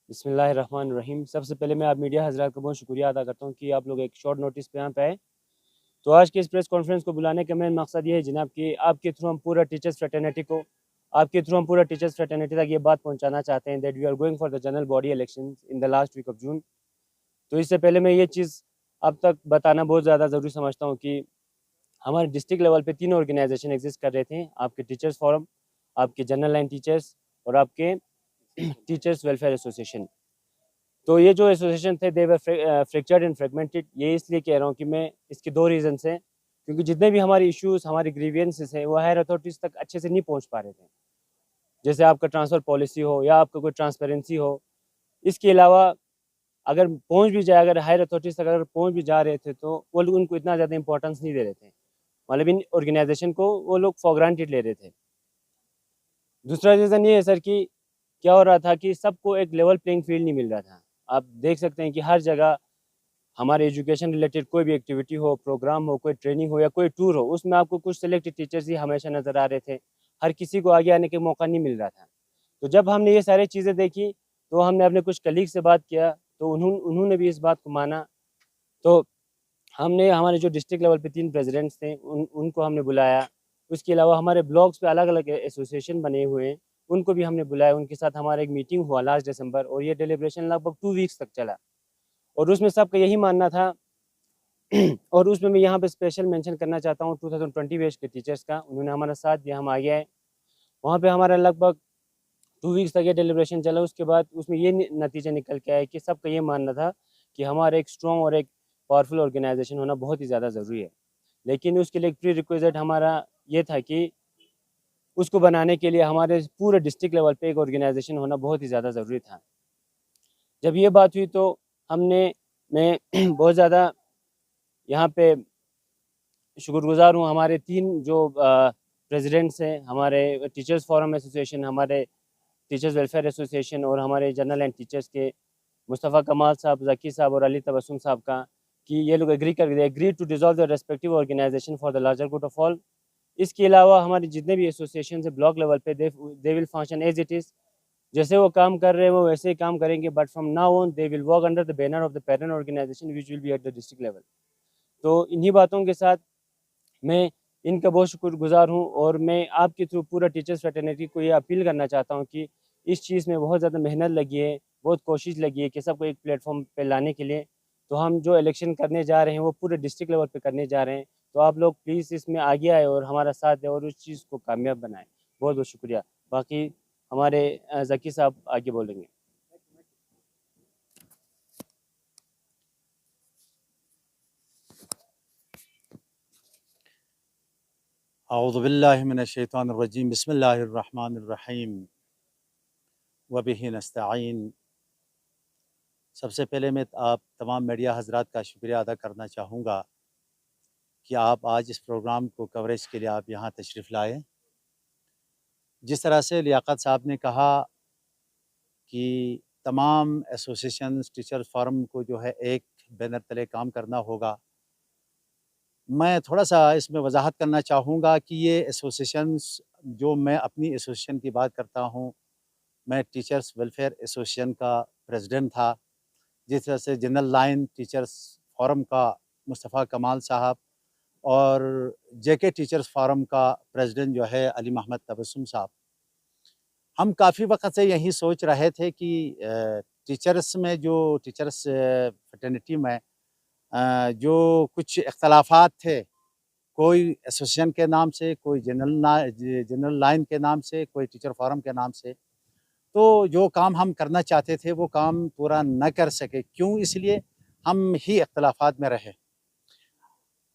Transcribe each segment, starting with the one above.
बिस्मिल्लाहिर्रहमानिर्रहीम। सबसे पहले मैं आप मीडिया हज़रात का बहुत शुक्रिया अदा करता हूँ कि आप लोग एक शॉर्ट नोटिस पे यहाँ पे आए। तो आज की इस प्रेस कॉन्फ्रेंस को बुलाने का मेन मकसद ये है जनाब कि आपके थ्रू हम पूरा टीचर्स फ्रेटर्निटी को आपके थ्रू हम पूरा टीचर्स फ्रेटर्निटी तक ये बात पहुँचाना चाहते हैं that we are going for the general body election in the last week of June. तो इससे पहले मैं ये चीज़ अब तक बताना बहुत ज़्यादा ज़रूरी समझता हूँ कि हमारे डिस्ट्रिक्ट लेवल पे 3 ऑर्गेनाइजेशन एग्जिस्ट कर रहे थे। आपके टीचर्स फोरम, आपके जनरल लाइन टीचर्स और आपके टीचर्स वेलफेयर एसोसिएशन। तो ये जो एसोसिएशन थे दे वर फ्रैक्चर्ड एंड फ्रेगमेंटेड। ये इसलिए कह रहा हूँ कि मैं इसके 2 रीज़न्स हैं, क्योंकि जितने भी हमारे इश्यूज़, हमारे ग्रीवियंसेस हैं, वो हायर अथॉरिटीज़ तक अच्छे से नहीं पहुँच पा रहे थे। जैसे आपका ट्रांसफ़र पॉलिसी हो या आपका कोई ट्रांसपेरेंसी हो। इसके अलावा अगर पहुँच भी जाए, अगर हायर अथॉरिटीज़ तक अगर पहुँच भी जा रहे थे, तो वो लोग उनको इतना ज़्यादा इम्पोर्टेंस नहीं दे रहे थे। मतलब इन ऑर्गेनाइजेशन को वो लोग फॉर ग्रांटेड ले रहे थे। दूसरा रीज़न ये है सर कि क्या हो रहा था कि सबको एक लेवल प्लेइंग फील्ड नहीं मिल रहा था। आप देख सकते हैं कि हर जगह हमारे एजुकेशन रिलेटेड कोई भी एक्टिविटी हो, प्रोग्राम हो, कोई ट्रेनिंग हो या कोई टूर हो, उसमें आपको कुछ सिलेक्टेड टीचर्स ही हमेशा नज़र आ रहे थे। हर किसी को आगे आने का मौका नहीं मिल रहा था। तो जब हमने ये सारी चीज़ें देखी, तो हमने अपने कुछ कलीग से बात किया, तो उन्होंने भी इस बात को माना। तो हमने हमारे जो डिस्ट्रिक्ट लेवल पे 3 प्रेज़िडेंट्स थे, उनको हमने बुलाया। उसके अलावा हमारे ब्लॉक्स पे अलग-अलग एसोसिएशन बने हुए हैं, उनको भी हमने बुलाया। उनके साथ हमारा एक मीटिंग हुआ लास्ट दिसंबर और ये डेलिब्रेशन लगभग 2 वीक्स तक चला और उसमें सबका यही मानना था। और उसमें मैं यहाँ पे स्पेशल मेंशन करना चाहता हूँ 2020 बैच के टीचर्स का। उन्होंने हमारा साथ दिया, हम आगे आए। वहाँ पे हमारा लगभग 2 वीक्स तक ये डेलिब्रेशन चला। उसके बाद उसमें ये नतीजा निकल के आया कि सबका ये मानना था कि हमारा एक स्ट्रॉन्ग और एक पावरफुल ऑर्गेनाइजेशन होना बहुत ही ज़्यादा ज़रूरी है। लेकिन उसके लिए एक प्री रिक्विज़िट हमारा ये था कि उसको बनाने के लिए हमारे पूरे डिस्ट्रिक्ट लेवल पे एक ऑर्गेनाइजेशन होना बहुत ही ज़्यादा ज़रूरी था। जब ये बात हुई तो मैं बहुत ज़्यादा यहाँ पे शुक्रगुज़ार हूँ हमारे 3 जो प्रेज़िडेंट्स हैं, हमारे टीचर्स फोरम एसोसिएशन, हमारे टीचर्स वेलफेयर एसोसिएशन और हमारे जनरल एंड टीचर्स के मुस्तफ़ा कमाल साहब, ज़की साहब और अली तबस्सुम साहब का कि ये लोग agree to dissolve the respective organisation for the larger good of all. इसके अलावा हमारे जितने भी एसोसिएशन है ब्लॉक लेवल पे they will function as it is. जैसे वो काम कर रहे हैं वो वैसे ही काम करेंगे, but from now on they will work under the banner of the parent organisation which will be at the district level. तो इन्हीं बातों के साथ मैं इनका बहुत शुक्रगुज़ार हूँ और मैं आपके थ्रू पूरा टीचर्स फ्रेटर्निटी को ये अपील करना चाहता हूँ कि इस चीज़ में बहुत ज़्यादा मेहनत लगी है, बहुत कोशिश लगी है कि सबको एक प्लेटफॉर्म पे लाने के लिए। तो हम जो इलेक्शन करने जा रहे हैं वो पूरे डिस्ट्रिक्ट लेवल पे करने जा रहे हैं। तो आप लोग प्लीज़ इसमें आगे आए और हमारा साथ दें और उस चीज़ को कामयाब बनाएँ। बहुत बहुत शुक्रिया। बाकी हमारे ज़की साहब आगे बोलेंगे। औज़ुबिल्लाहिमिनश्शैतानिर्रजीम बिस्मिल्लाहिर्रहमानिर्रहीम व बिही नस्तईन। सबसे पहले मैं आप तमाम मीडिया हज़रात का शुक्रिया अदा करना चाहूँगा कि आप आज इस प्रोग्राम को कवरेज के लिए आप यहाँ तशरीफ़ लाए। जिस तरह से लियाक़त साहब ने कहा कि तमाम एसोसिएशंस टीचर्स फोरम को जो है एक बैनर तले काम करना होगा। मैं थोड़ा-सा इसमें वज़ाहत करना चाहूँगा कि ये एसोसिएशंस जो मैं अपनी एसोसिएशन की बात करता हूँ, मैं टीचर्स वेलफेयर एसोसिएशन का प्रेसिडेंट था। जिस तरह से जनरल लाइन टीचर्स फोरम का मुस्तफ़ा कमाल साहब और जेके टीचर्स फोरम का प्रेसिडेंट जो है अली मोहम्मद तबस्सुम साहब। हम काफ़ी वक़्त से यही सोच रहे थे कि टीचर्स में जो टीचर्स फ्रेटर्निटी में जो कुछ इख्तलाफात थे, कोई एसोसिएशन के नाम से, कोई जनरल लाइन के नाम से, कोई टीचर फोरम के नाम से, तो जो काम हम करना चाहते थे वो काम पूरा न कर सके। क्यों? इसलिए हम ही इख्तलाफात में रहे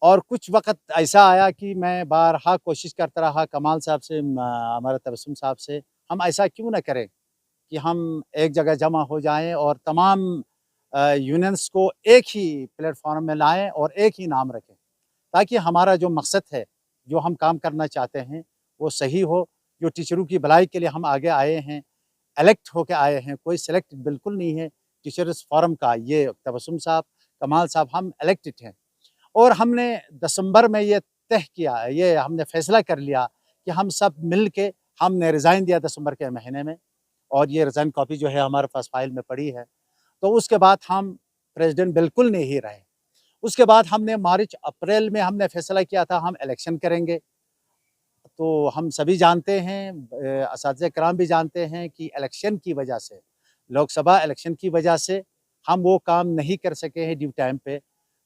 और कुछ वक़्त ऐसा आया कि मैं बारहा कोशिश करता रहा कमाल साहब से, हमारे तबस्सुम साहब से, हम ऐसा क्यों ना करें कि हम एक जगह जमा हो जाएँ और तमाम यूनियंस को एक ही प्लेटफ़ॉर्म में लाएँ और एक ही नाम रखें, ताकि हमारा जो मकसद है, जो हम काम करना चाहते हैं, वो सही हो। जो टीचरों की भलाई के लिए हम आगे आए हैं, इलेक्ट होके आए हैं, कोई सेलेक्ट बिल्कुल नहीं है। टीचर्स फोरम का ये तबस्सुम साहब, कमाल साहब, हम इलेक्टेड हैं और हमने दिसंबर में ये तय किया, ये हमने फ़ैसला कर लिया कि हम सब मिल के हमने रिज़ाइन दिया दिसंबर के महीने में और ये रिज़ाइन कॉपी जो है हमारे पास फाइल में पड़ी है। तो उसके बाद हम प्रेसिडेंट बिल्कुल नहीं रहे। उसके बाद हमने मार्च अप्रैल में हमने फैसला किया था हम इलेक्शन करेंगे। तो हम सभी जानते हैं, असातिज़ा किराम भी जानते हैं कि इलेक्शन की वजह से, लोकसभा इलेक्शन की वजह से हम वो काम नहीं कर सके हैं ड्यू टाइम पे।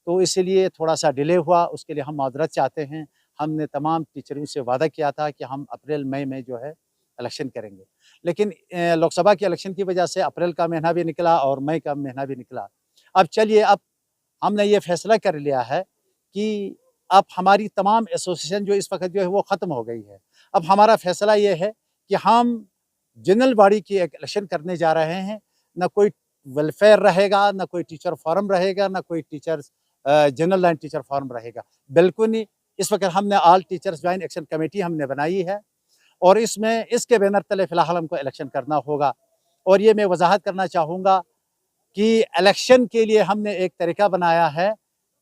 तो इसीलिए थोड़ा-सा डिले हुआ, उसके लिए हम माज़रत चाहते हैं। हमने तमाम टीचरों से वादा किया था कि हम अप्रैल मई में जो है इलेक्शन करेंगे। लेकिन लोकसभा के इलेक्शन की वजह से अप्रैल का महीना भी निकला और मई का महीना भी निकला। अब चलिए, अब हमने ये फैसला कर लिया है कि अब हमारी तमाम एसोसिएशन जो इस वक़्त जो है वो ख़त्म हो गई है। अब हमारा फैसला ये है कि हम जनरल बॉडी की एक इलेक्शन करने जा रहे हैं। ना कोई वेलफेयर रहेगा, ना कोई टीचर फोरम रहेगा, ना कोई teachers general line teacher forum रहेगा। बिल्कुल नहीं। इस वक़्त हमने all teachers joint action committee हमने बनाई है और इसमें इसके बैनर तले फ़िलहाल हमको इलेक्शन करना होगा। और ये मैं वज़ाहत करना चाहूँगा कि इलेक्शन के लिए हमने एक तरीका बनाया है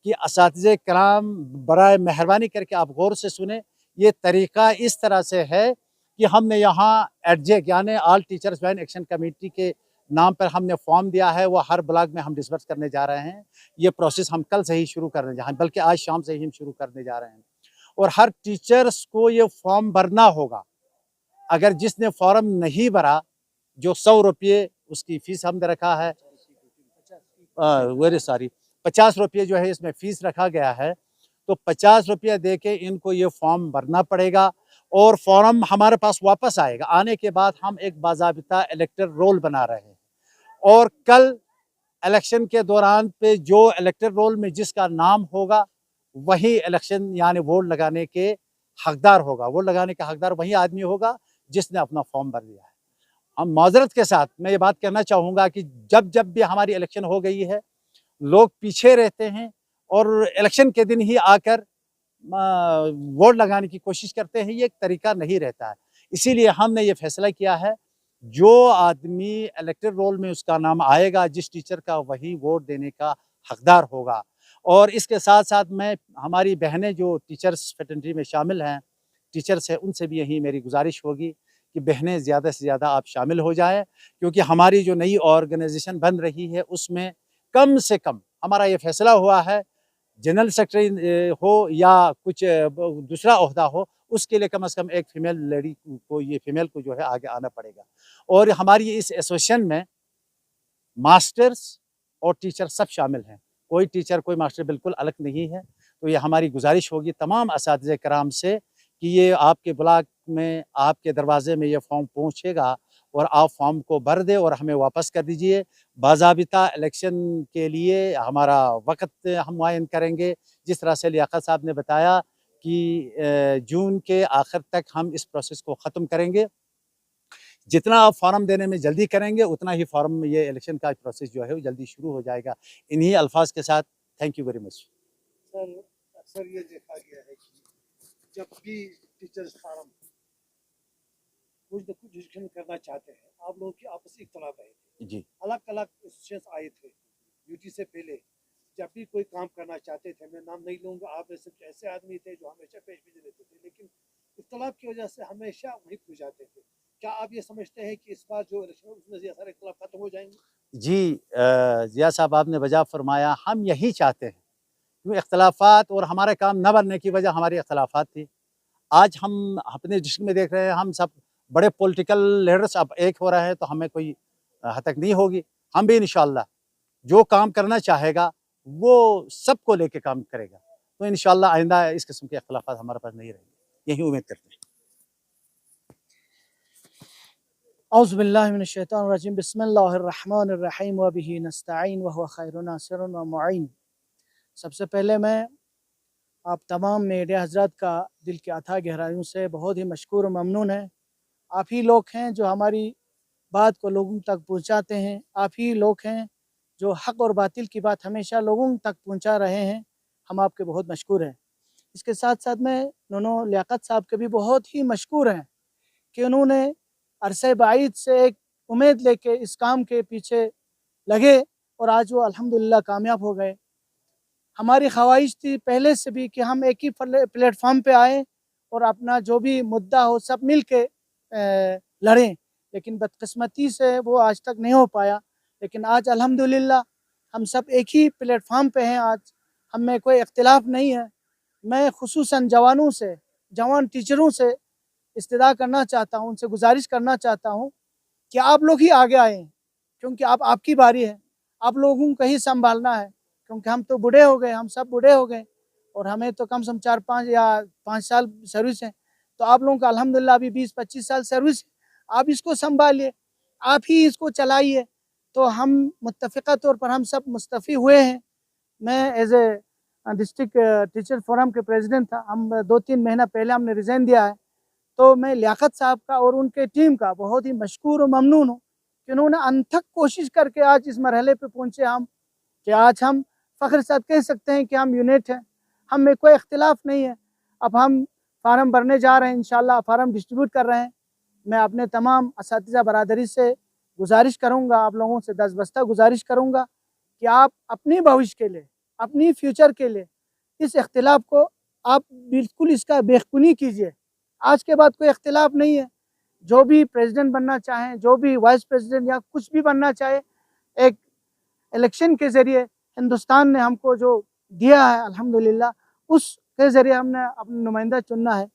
कि असातिज़े किराम बराए मेहरबानी करके आप गौर से सुने। ये तरीका इस तरह से है कि हमने यहाँ एडजेक यानी all teachers joint action committee के नाम पर हमने फॉर्म दिया है, वो हर ब्लॉक में हम डिस्बर्स करने जा रहे हैं। ये प्रोसेस हम कल से ही शुरू करने जा रहे हैं, बल्कि आज शाम से ही हम शुरू करने जा रहे हैं। और हर टीचर्स को ये फॉर्म भरना होगा। अगर जिसने फॉर्म नहीं भरा, जो 100 रुपये उसकी फ़ीस हमने रखा है, वेरी सॉरी, 50 रुपये जो है इसमें फ़ीस रखा गया है। तो 50 रुपये दे के इनको ये फॉर्म भरना पड़ेगा और फॉर्म हमारे पास वापस आएगा। आने के बाद हम एक बाज़ाबिता इलेक्टर रोल बना रहे हैं और कल इलेक्शन के दौरान पे जो इलेक्टर रोल में जिसका नाम होगा, वही इलेक्शन यानी वोट लगाने के हकदार होगा। वोट लगाने का हकदार वही आदमी होगा जिसने अपना फॉर्म भर दिया है। हम माज़रत के साथ मैं ये बात कहना चाहूँगा कि जब भी हमारी इलेक्शन हो गई है, लोग पीछे रहते हैं और इलेक्शन के दिन ही आकर वोट लगाने की कोशिश करते हैं। ये एक तरीका नहीं रहता है। इसीलिए हमने ये फैसला किया है, जो आदमी इलेक्टेड रोल में उसका नाम आएगा, जिस टीचर का, वही वोट देने का हकदार होगा। और इसके साथ-साथ मैं हमारी बहनें जो टीचर्स फ्रेटर्निटी में शामिल हैं, टीचर्स हैं, उनसे भी यही मेरी गुज़ारिश होगी कि बहनें ज़्यादा से ज़्यादा आप शामिल हो जाएँ, क्योंकि हमारी जो नई ऑर्गेनाइज़ेशन बन रही है, उसमें कम से कम हमारा ये फैसला हुआ है, जनरल सेक्रेटरी हो या कुछ दूसरा ओहदा हो, उसके लिए कम से कम एक फीमेल लेडी को, ये फीमेल को जो है आगे आना पड़ेगा। और हमारी इस एसोसिएशन में मास्टर्स और टीचर सब शामिल हैं। कोई टीचर, कोई मास्टर बिल्कुल अलग नहीं है। तो ये हमारी गुज़ारिश होगी तमाम असातिज़े किराम से कि ये आपके ब्लॉक में, आपके दरवाज़े में ये फॉर्म पहुँचेगा और आप फॉर्म को भर दें और हमें वापस कर दीजिए। बाज़ाबिता इलेक्शन के लिए हमारा वक़्त हम मुअय्यन करेंगे। जिस तरह से लियाकत साहब ने बताया कि जून के आखिर तक हम इस प्रोसेस को ख़त्म करेंगे। जितना आप फॉर्म देने में जल्दी करेंगे, उतना ही फॉर्म में ये इलेक्शन का प्रोसेस जो है वो जल्दी शुरू हो जाएगा। इन्हीं अल्फाज के साथ thank you very much. Sir, अक्सर ये देखा गया है कि जब भी टीचर्स फार्म कुछ न कुछ डिस्कशन करना चाहते हैं, आप लोगों की आपसी इख्तलाफ रहे थे, जी, अलग-अलग एसोसिएशंस आए थे ड्यूटी से पहले। जब भी कोई काम करना चाहते थे, मैं नाम नहीं लूँगा, आप में से ऐसे आदमी थे जो हमेशा पेशगी देते थे, लेकिन इख्तलाफ की वजह से हमेशा वहीं खो जाते थे। क्या आप ये समझते हैं कि इस बार जो इलेक्शन है उसमें ये सारे इख्तलाफ खत्म हो जाएंगे? जी, ज़िया साहब आपने वजह फ़रमाया, हम यही चाहते हैं। क्योंकि इख्तलाफ़ात और हमारे काम न बनने की वजह हमारी इख्तलाफ़ात थी। आज हम अपने डिस्ट्रिक्ट में देख रहे हैं, हम सब बड़े पॉलिटिकल लीडर्स अब एक हो रहे हैं, तो हमें कोई हतक नहीं होगी। हम भी इंशाअल्लाह जो काम करना चाहेगा, वो सबको लेके काम करेगा। तो इंशाअल्लाह आइंदा इस किस्म के इख्तलाफ़ात हमारे पास नहीं रहेंगे, यही उम्मीद करते हैं। औज़ुबिल्लाहिमिनश्शैतानिर्रजीम बिस्मिल्लाहिर्रहमानिर्रहीम व बिही नस्तईन व हुवा खैरुन नासिरुन व मुईन। सबसे पहले मैं आप तमाम मीडिया हज़रात का दिल की अथाह गहराइयों से बहुत ही मशकूर और ममनून है। आप ही लोग हैं जो हमारी बात को लोगों तक पहुँचाते हैं। आप ही लोग हैं जो हक़ और बातिल की बात हमेशा लोगों तक पहुँचा रहे हैं। हम आपके बहुत मशकूर हैं। इसके साथ-साथ मैं नूनो लियाकत साहब के भी बहुत ही मशकूर हैं कि उन्होंने अरसे बाईद से एक उम्मीद लेके इस काम के पीछे लगे और आज वो अल्हम्दुलिल्लाह कामयाब हो गए। हमारी ख्वाहिश थी पहले से भी कि हम एक ही प्लेटफॉर्म पे आएँ और अपना जो भी मुद्दा हो सब मिल के लड़ें, लेकिन बदकिस्मती से वो आज तक नहीं हो पाया। लेकिन आज अल्हम्दुलिल्लाह हम सब एक ही प्लेटफार्म पे हैं। आज हम में कोई इख्तिलाफ नहीं है। मैं खुसूसन जवानों से, जवान टीचरों से इस्तदा करना चाहता हूँ, उनसे गुजारिश करना चाहता हूँ कि आप लोग ही आगे आएँ, क्योंकि आपकी बारी है। आप लोगों को ही संभालना है, क्योंकि हम तो बूढ़े हो गए, हम सब बूढ़े हो गए और हमें तो कम से कम 4-5 या 5 साल सर्विस है। तो आप लोगों का अल्हम्दुलिल्लाह अभी 20-25 साल सर्विस है। आप इसको संभालिए, आप ही इसको चलाइए। तो हम मुत्तफ़िक़ा तौर पर हम सब मुस्तफ़ी हुए हैं। मैं as a district teacher forum के प्रेसिडेंट था। हम 2-3 महीना पहले हमने रिज़ाइन दिया है। तो मैं लियाकत साहब का और उनके टीम का बहुत ही मशकूर और ममनून हूँ कि उन्होंने अनथक कोशिश करके आज इस मरहले पे पहुँचे हम, कि आज हम फ़ख्र के साथ कह सकते हैं कि हम यूनिट हैं, हम में कोई इख्तिलाफ नहीं है। अब हम फार्म भरने जा रहे हैं, इंशाल्लाह फार्म डिस्ट्रीब्यूट कर रहे हैं। मैं अपने तमाम असातिज़ा बरादरी से गुजारिश करूँगा, आप लोगों से दस्तबस्ता गुजारिश करूँगा कि आप अपनी भविष्य के लिए, अपनी फ्यूचर के लिए इस इख्तिलाफ को आप बिल्कुल इसका बेखुनी कीजिए। आज के बाद कोई इख्तिलाफ नहीं है। जो भी प्रेसिडेंट बनना चाहें, जो भी वाइस प्रेसिडेंट या कुछ भी बनना चाहे, एक इलेक्शन के ज़रिए हिंदुस्तान ने हमको जो दिया है अल्हम्दुलिल्लाह, उसके ज़रिए हमने अपना नुमाइंदा चुनना है।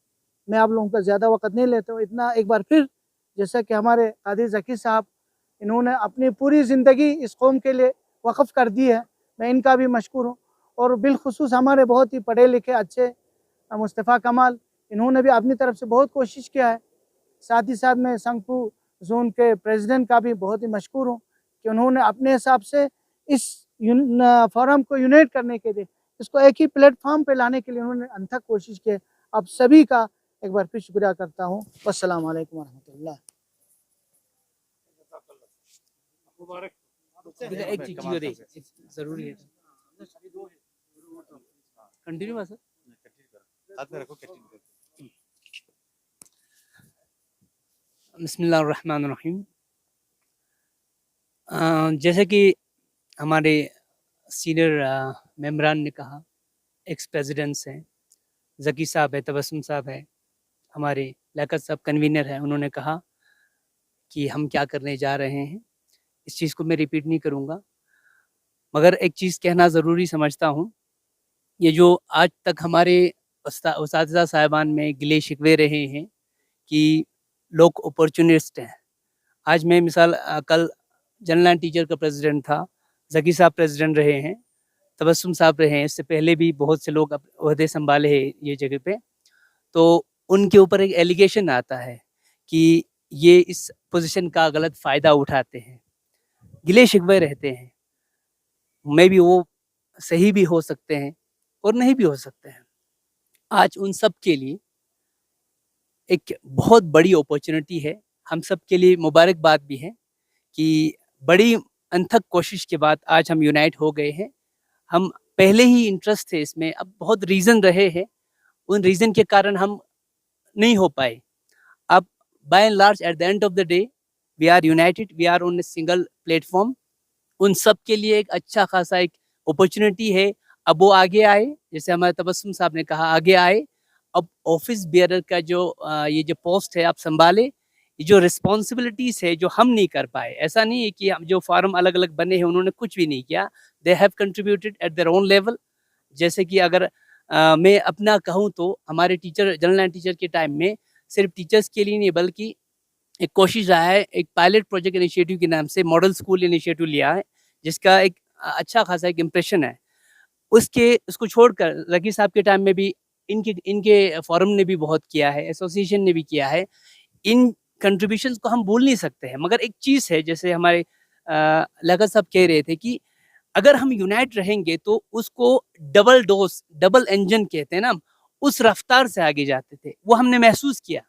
मैं आप लोगों का ज़्यादा वक़्त नहीं लेता हूँ। इतना एक बार फिर, जैसा कि हमारे कादिर ज़की साहब, इन्होंने अपनी पूरी ज़िंदगी इस कौम के लिए वक़्फ़ कर दी है, मैं इनका भी मशकूर हूँ। और बिलख़ुसूस हमारे बहुत ही पढ़े लिखे अच्छे मुस्तफ़ा कमाल, इन्होंने भी अपनी तरफ से बहुत कोशिश किया है। साथ ही साथ मैं संगपू जोन के प्रेसिडेंट का भी बहुत ही मशकूर हूँ कि उन्होंने अपने हिसाब से इस फोरम को यूनाइट करने के लिए, इसको एक ही प्लेटफॉर्म पे लाने के लिए उन्होंने अनथक कोशिश की। आप सभी का एक बार फिर शुक्रिया करता हूँ। अस्सलाम वालेकुम वरहमतुल्लाह। मुबारक। एक चीज क्लियर है, जरूरी है कंटिन्यू बस साथ में रखो, कंटिन्यू करो। बिस्मिल्लाहिर्रहमानिर्रहीम। जैसे कि हमारे सीनियर मेम्बरान ने कहा, एक्स प्रेसिडेंट्स हैं, ज़की साहब है, तबस्सुम साहब है, हमारे लियाकत साहब कन्वीनर हैं, उन्होंने कहा कि हम क्या करने जा रहे हैं। इस चीज़ को मैं रिपीट नहीं करूँगा, मगर एक चीज़ कहना ज़रूरी समझता हूँ। ये जो आज तक हमारे उस्ताद साहिबान में गिले शिकवे रहे हैं कि लोग अपॉर्चुनिस्ट हैं। आज मैं मिसाल कल जनरल टीचर का प्रेसिडेंट था, ज़की साहब प्रेसिडेंट रहे हैं, तबस्सुम साहब रहे हैं, इससे पहले भी बहुत से लोग ओहदे संभाले हैं ये जगह पे। तो उनके ऊपर एक एलिगेशन आता है कि ये इस पोजीशन का गलत फ़ायदा उठाते हैं, गिले शिकवे रहते हैं। मे भी वो सही भी हो सकते हैं और नहीं भी हो सकते हैं। आज उन सब के लिए एक बहुत बड़ी अपॉर्चुनिटी है, हम सब के लिए मुबारकबाद भी है कि बड़ी अनथक कोशिश के बाद आज हम यूनाइट हो गए हैं। हम पहले ही इंटरेस्ट थे इसमें, अब बहुत रीज़न रहे हैं, उन रीज़न के कारण हम नहीं हो पाए। अब by and large at the end of the day we are united, we are on a single platform. उन सब के लिए एक अच्छा खासा एक अपॉर्चुनिटी है। अब वो आगे आए, जैसे हमारे तबस्सुम साहब ने कहा, आगे आए। अब ऑफिस बेयरर का जो ये जो पोस्ट है आप संभाले, ये जो रिस्पॉन्सिबिलिटीज़ है जो हम नहीं कर पाए। ऐसा नहीं है कि हम जो फार्म अलग अलग बने हैं उन्होंने कुछ भी नहीं किया, they have contributed eight their own level. जैसे कि अगर मैं अपना कहूँ तो हमारे टीचर, जनरल टीचर के टाइम में सिर्फ टीचर्स के लिए नहीं बल्कि एक कोशिश रहा है, एक पायलट प्रोजेक्ट इनिशिएटिव के नाम से मॉडल स्कूल इनिशिएटिव लिया है, जिसका एक अच्छा खासा एक इम्प्रेशन है। उसको छोड़कर ज़की साहब के टाइम में भी इनके फोरम ने भी बहुत किया है, एसोसिएशन ने भी किया है। इन कंट्रीब्यूशंस को हम भूल नहीं सकते हैं। मगर एक चीज़ है, जैसे हमारे लियाकत साहब कह रहे थे कि अगर हम यूनाइट रहेंगे तो उसको डबल डोज, डबल इंजन कहते हैं ना, उस रफ्तार से आगे जाते थे। वो हमने महसूस किया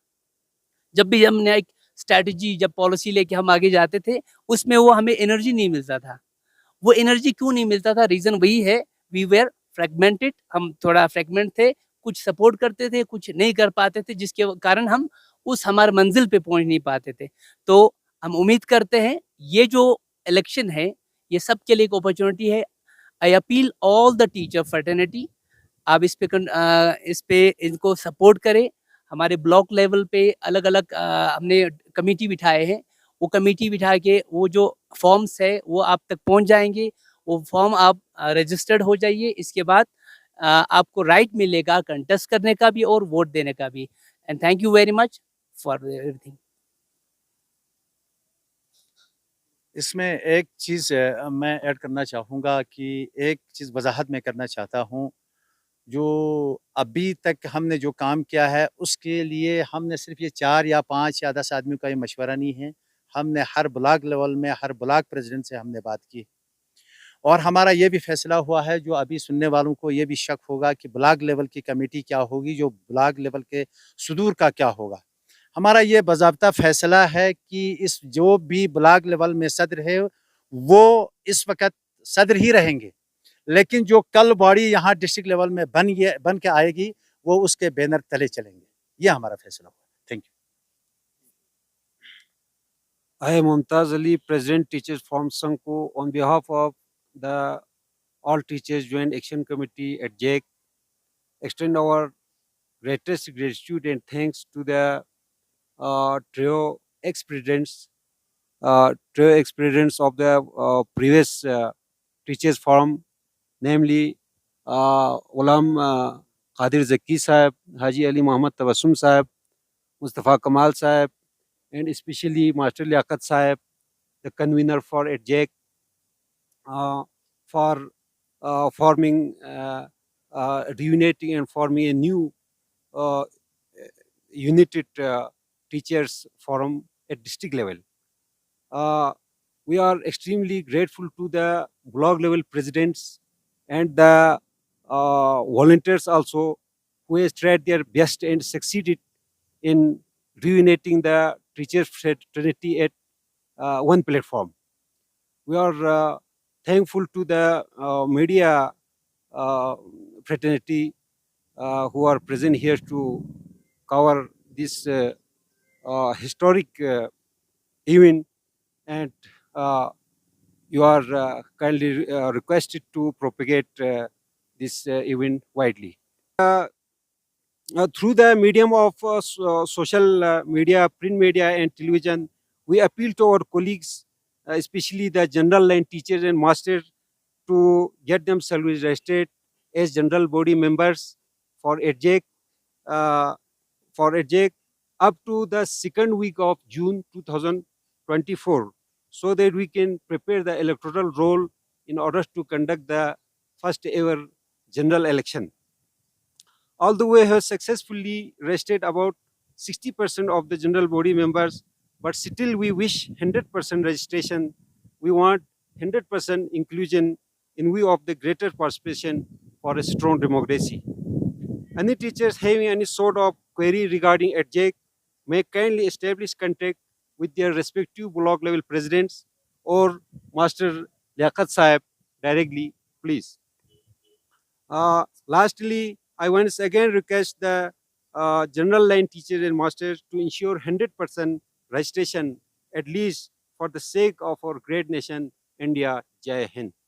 जब भी हमने एक स्ट्रैटेजी, जब पॉलिसी लेके हम आगे जाते थे, उसमें वो हमें एनर्जी नहीं मिलता था। वो एनर्जी क्यों नहीं मिलता था? रीज़न वही है, वी वेर फ्रेगमेंटेड, हम थोड़ा फ्रेगमेंट थे, कुछ सपोर्ट करते थे, कुछ नहीं कर पाते थे, जिसके कारण हम उस हमारे मंजिल पे पहुंच नहीं पाते थे। तो हम उम्मीद करते हैं ये जो इलेक्शन है ये सब के लिए एक अपॉर्चुनिटी है। I appeal all the teacher fraternity, आप इस पे इनको सपोर्ट करें। हमारे ब्लॉक लेवल पे अलग अलग हमने कमेटी बिठाए हैं, वो कमेटी बिठा के वो जो फॉर्म्स है वो आप तक पहुंच जाएंगे। वो फॉर्म आप रजिस्टर्ड हो जाइए। इसके बाद आपको राइट मिलेगा कंटेस्ट करने का भी और वोट देने का भी। And thank you very much for everything. इसमें एक चीज़ मैं ऐड करना चाहूँगा कि एक चीज़ वजाहत मैं करना चाहता हूँ। जो अभी तक हमने जो काम किया है उसके लिए हमने सिर्फ ये 4 या 5 या 10 आदमियों का ये मशवरा नहीं है। हमने हर ब्लॉक लेवल में हर ब्लॉक प्रेसिडेंट से हमने बात की और हमारा ये भी फैसला हुआ है। जो अभी सुनने वालों को ये भी शक होगा कि ब्लॉक लेवल की कमेटी क्या होगी, जो ब्लॉक लेवल के सुदूर का क्या होगा। हमारा ये बाज़ाब्ता फैसला है कि इस जो भी ब्लॉक लेवल में सदर है वो इस वक़्त सदर ही रहेंगे, लेकिन जो कल बॉडी यहाँ डिस्ट्रिक्ट लेवल में बन के आएगी वो उसके बैनर तले चलेंगे। ये हमारा फैसला हुआ। Thank you. I am Mumtaz Ali, President Teachers Forum Sanko. On behalf of the All Teachers Joint Action Committee at JAC, extend our greatest gratitude and thanks to the trio ex-presidents, of the previous Teachers Forum, namely Ghulam Qadir Zaki Sahib, Haji Ali Muhammad Tabassum Sahib, Mustafa Kamal Sahib, and especially Master Liaquat Sahib, the convener for ADJAC, for reuniting and forming a new united teachers forum at district level. We are extremely grateful to the block level presidents and the volunteers also, who has tried their best and succeeded in reuniting the teachers fraternity at one platform. We are thankful to the media fraternity who are present here to cover this historic event, and you are kindly requested to propagate this event widely. Through the medium of social media, print media and television, we appeal to our colleagues, especially the general line teachers and masters, to get themselves registered as general body members for ADJAC, up to the second week of June 2024, so that we can prepare the electoral roll in order to conduct the first ever general election. Although we have successfully registered about 60% of the general body members, but still we wish 100% registration. We want 100% inclusion in view of the greater participation for a strong democracy. Any teachers having any sort of query regarding ADJAC may kindly establish contact with their respective block level presidents or Master Liaquat Sahib directly, please. Lastly, I once again request the general line teachers and masters to ensure 100% registration, at least for the sake of our great nation, India. Jai Hind.